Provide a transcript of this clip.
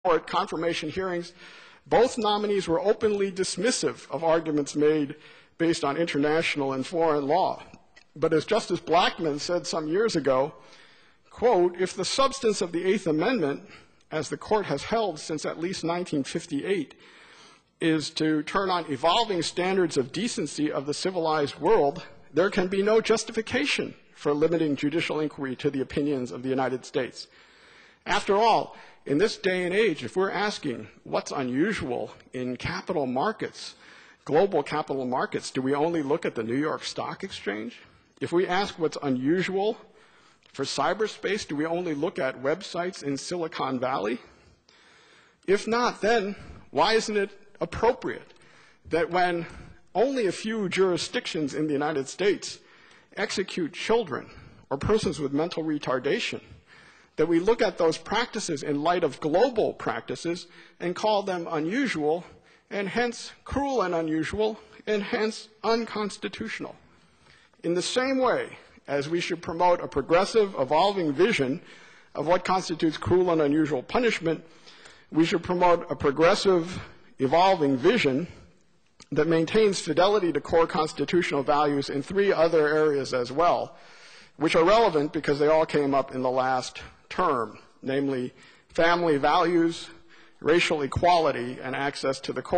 court confirmation hearings, both nominees were openly dismissive of arguments made based on international and foreign law. But as Justice Blackmun said some years ago, quote, if the substance of the Eighth Amendment, as the court has held since at least 1958, is to turn on evolving standards of decency of the civilized world, there can be no justification for limiting judicial inquiry to the opinions of the United States. After all, in this day and age, if we're asking what's unusual in capital markets, global capital markets, do we only look at the New York Stock Exchange? If we ask what's unusual for cyberspace, do we only look at websites in Silicon Valley? If not, then why isn't it appropriate that when only a few jurisdictions in the United States execute children or persons with mental retardation, that we look at those practices in light of global practices and call them unusual and hence cruel and unusual and hence unconstitutional. In the same way as we should promote a progressive, evolving vision of what constitutes cruel and unusual punishment, we should promote a progressive, evolving vision that maintains fidelity to core constitutional values in three other areas as well, which are relevant because they all came up in the last term, namely family values, racial equality, and access to the court.